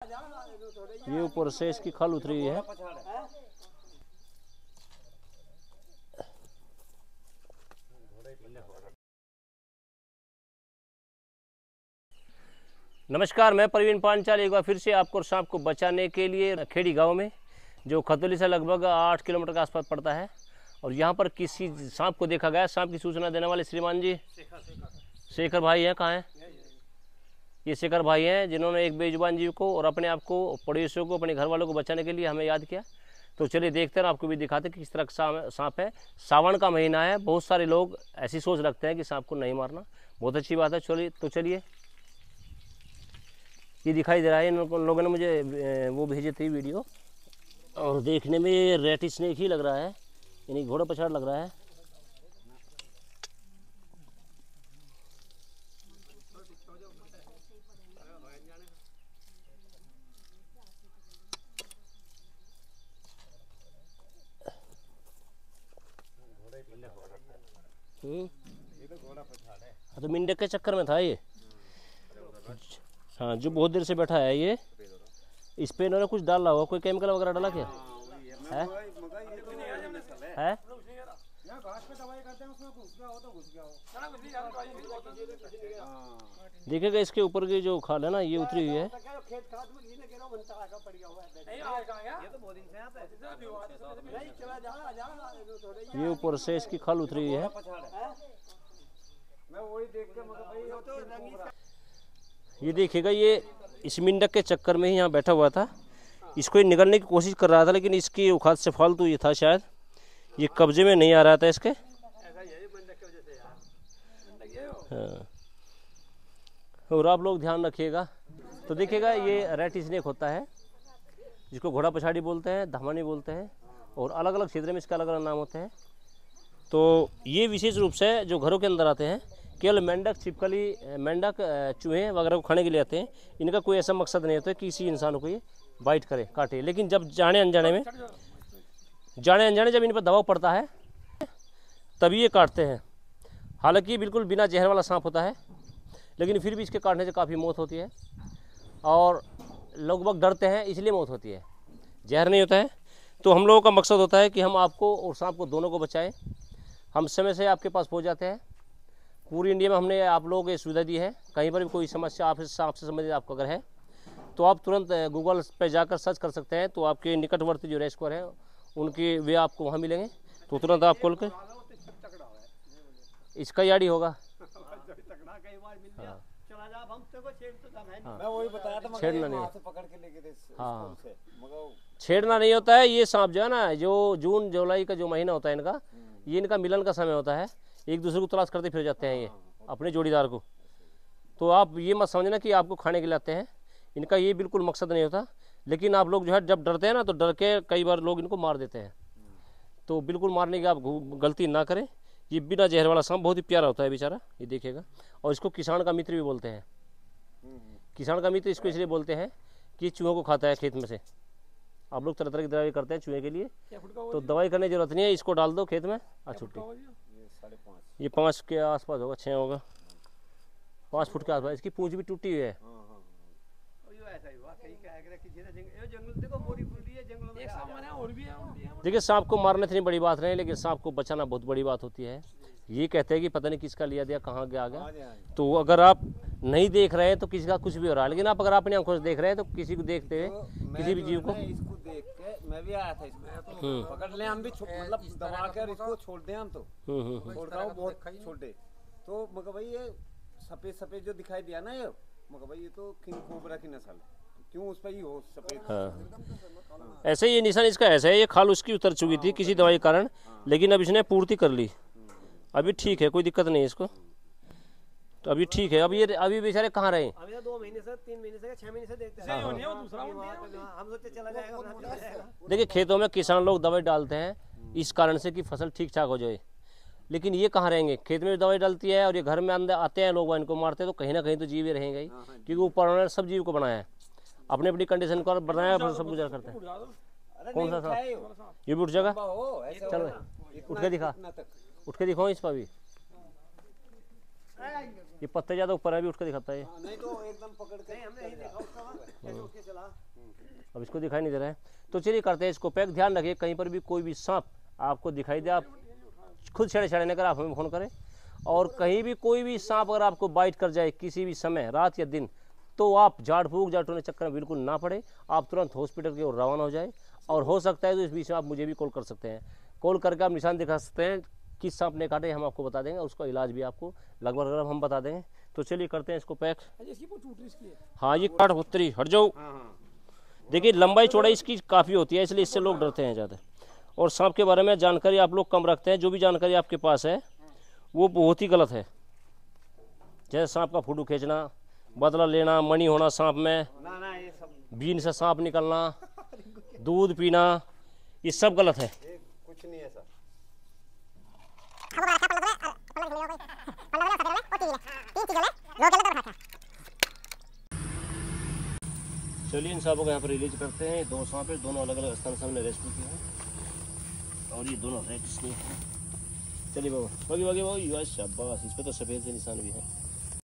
ये ऊपर से इसकी खल उतरी है। नमस्कार, मैं प्रवीण पांचाल एक बार फिर से आपको सांप को बचाने के लिए खेड़ी गांव में, जो खतौली से लगभग 8 किलोमीटर के आसपास पड़ता है, और यहाँ पर किसी सांप को देखा गया। सांप की सूचना देने वाले श्रीमान जी शेखर भाई हैं। कहाँ हैं? ये शेखर भाई हैं, जिन्होंने एक बेजुबान जीव को और अपने आप को, पड़ोसियों को, अपने घर वालों को बचाने के लिए हमें याद किया। तो चलिए देखते हैं, आपको भी दिखाते हैं कि किस तरह का सांप है। सावन का महीना है, बहुत सारे लोग ऐसी सोच रखते हैं कि सांप को नहीं मारना। बहुत अच्छी बात है। चलिए ये दिखाई दे रहा है। इन लोगों ने मुझे वो भेजे थे वीडियो, और देखने में ये रेट स्नेक ही लग रहा है, यानी घोड़ा पछाड़ लग रहा है। तो मिंडक के चक्कर में था ये। हाँ, जो बहुत देर से बैठा है ये। इस पे इन्होंने कुछ डाला हुआ, कोई केमिकल वगैरह डाला क्या है? देखिएगा इसके ऊपर की जो खाल है ना, ये उतरी हुई है। ये ऊपर से इसकी खाल उतरी हुई है। ये देखिएगा, ये इस मिंडक के चक्कर में ही यहाँ बैठा हुआ था। इसको निगलने की कोशिश कर रहा था, लेकिन इसकी औकात से फालतू ये था, शायद ये कब्जे में नहीं आ रहा था इसके। हाँ। और आप लोग ध्यान रखिएगा। तो देखिएगा, ये रेट स्नेक होता है, जिसको घोड़ा पछाड़ी बोलते हैं, धमानी बोलते हैं, और अलग अलग क्षेत्र में इसका अलग अलग नाम होते हैं। तो ये विशेष रूप से जो घरों के अंदर आते हैं, केवल मेंढक, छिपकली, मेंढक, चूहे वगैरह को खाने के लिए आते हैं। इनका कोई ऐसा मकसद नहीं होता कि किसी इंसान को ये बाइट करे, काटे। लेकिन जब जाने अनजाने जब इन पर दबाव पड़ता है, तभी ये काटते हैं। हालांकि बिल्कुल बिना जहर वाला सांप होता है, लेकिन फिर भी इसके काटने से काफ़ी मौत होती है, और लोग बहुत डरते हैं, इसलिए मौत होती है। जहर नहीं होता है। तो हम लोगों का मकसद होता है कि हम आपको और सांप को दोनों को बचाएं। हम समय से आपके पास पहुंच जाते हैं। पूरी इंडिया में हमने आप लोगों को ये सुविधा दी है। कहीं पर भी कोई समस्या आप सांप से संबंधित आपको अगर है, तो आप तुरंत गूगल पे जाकर सर्च कर सकते हैं। तो आपके निकटवर्ती जो रेस्क्योर है, उनके वे आपको वहाँ मिलेंगे। तो तुरंत आप खोल कर, इसका याडी होगा। छेड़ना नहीं, हाँ, छेड़ना नहीं होता है। ये सांप जो है ना, जो जून जुलाई का जो महीना होता है इनका, ये इनका मिलन का समय होता है। एक दूसरे को तलाश करते फिर जाते हैं ये अपने जोड़ीदार को। तो आप ये मत समझना कि आपको खाने के लिए आते हैं, इनका ये बिल्कुल मकसद नहीं होता। लेकिन आप लोग जो है जब डरते हैं ना, तो डर के कई बार लोग इनको मार देते हैं। तो बिल्कुल मारने की आप गलती ना करें। ये बिना जहर वाला सांप बहुत ही प्यारा होता है बेचारा, ये देखिएगा। और इसको किसान का मित्र भी बोलते हैं। किसान का मित्र इसको इसलिए बोलते हैं कि चूहों को खाता है खेत में से। आप लोग तरह तरह की दवाई करते हैं चूहे के लिए, तो दवाई करने की जरूरत नहीं है। इसको डाल दो खेत में, छुट्टी। ये 5 के आसपास होगा, 6 होगा, 5 फुट के आसपास। इसकी पूंछ भी टूटी हुई है। देखिए, सांप को मारना इतनी बड़ी बात नहीं, लेकिन सांप को बचाना बहुत बड़ी बात होती है। ये कहते हैं कि पता नहीं किसका लिया दिया, कहाँ गया आ गया। तो अगर आप नहीं देख रहे हैं तो किसी का कुछ भी हो रहा है, लेकिन आप अगर अपनी आंखों से देख रहे हैं तो किसी को देखते हुए, किसी भी जीव को, इसको देख के मैं भी आया था इसमें, पकड़ ले हम भी, मतलब दबा कर इसको छोड़ दे। हम तो छोड़ रहा हूँ बहुत छोटे। तो मगर भाई ये सफेद सफेद जो दिखाई दिया ना, ये मगर भाई ये तो किंग कोबरा की नस्ल है। क्यों उस पर ही हो सफेद? हाँ, ऐसे ही ये निशान इसका ऐसा है। ये खाल उसकी उतर चुकी थी किसी दवाई के कारण, लेकिन अब इसने पूर्ति कर ली। अभी ठीक है, कोई दिक्कत नहीं है इसको। तो अभी ठीक है। अभी बेचारे कहाँ रहे? 2 महीने से, 3 महीने से, 6 महीने से देखते हैं। हम सोचते चला जाएगा। देखिए, खेतों में किसान लोग दवाई डालते हैं इस कारण से कि फसल ठीक ठाक हो जाए, लेकिन ये कहाँ रहेंगे? खेत में दवाई डालती है, और ये घर में अंदर आते हैं लोग, इनको मारते हैं। तो कहीं ना कहीं तो जीव ही रहेंगे ही, क्योंकि ऊपर उन्होंने सब जीव को बनाया है, अपनी अपनी कंडीशन को बनाया, सब गुजर करते हैं। कौन सा सांप? ये भी उठ जाएगा। चलो उठ के दिखा, उठ के दिखाओ इस पर भी। ये पत्ते ज्यादा ऊपर है, भी उठ के दिखाता है। नहीं तो एकदम पकड़ के हमने यही देखा उसका। ऐसे उठ के चला। अब इसको दिखाई नहीं दे रहा है, तो चलिए करते हैं इसको पैक। ध्यान रखिए कहीं पर भी कोई भी सांप आपको दिखाई दे, आप खुद छेड़े नहीं कर, आप हमें फ़ोन करें। और कहीं भी कोई भी सांप अगर आपको बाइट कर जाए किसी भी समय, रात या दिन, तो आप झाड़ फूक टोने चक्कर में बिल्कुल ना पड़े, आप तुरंत हॉस्पिटल की ओर रवाना हो जाए। और हो सकता है तो इस बीच में आप मुझे भी कॉल कर सकते हैं, कॉल करके आप निशान दिखा सकते हैं किस सांप ने काटे, हम आपको बता देंगे, उसका इलाज भी आपको लगभग हम बता देंगे। तो चलिए करते हैं इसको पैक। हाँ ये काट उत्तरी हट जाओ। देखिए लंबाई चौड़ाई इसकी काफ़ी होती है, इसलिए इससे लोग डरते हैं ज़्यादा। और सांप के बारे में जानकारी आप लोग कम रखते हैं, जो भी जानकारी आपके पास है वो बहुत ही गलत है। जैसे सांप का फोटो खींचना, बदला लेना, मणि होना सांप में, ना ये सब बीन से सांप निकलना, दूध पीना, ये सब गलत है। कुछ नहीं है सर। चलिए इन सांपों को यहाँ पर रिलीज करते हैं। 2 सांप है, दोनों अलग अलग स्थान से हमने रेस्क्यू किया है, और ये दोनों रेड स्नेक हैं। चलिए बाबा, बागी बागी बागी, शाबाश, इस पर तो सफ़ेद से निशान भी है।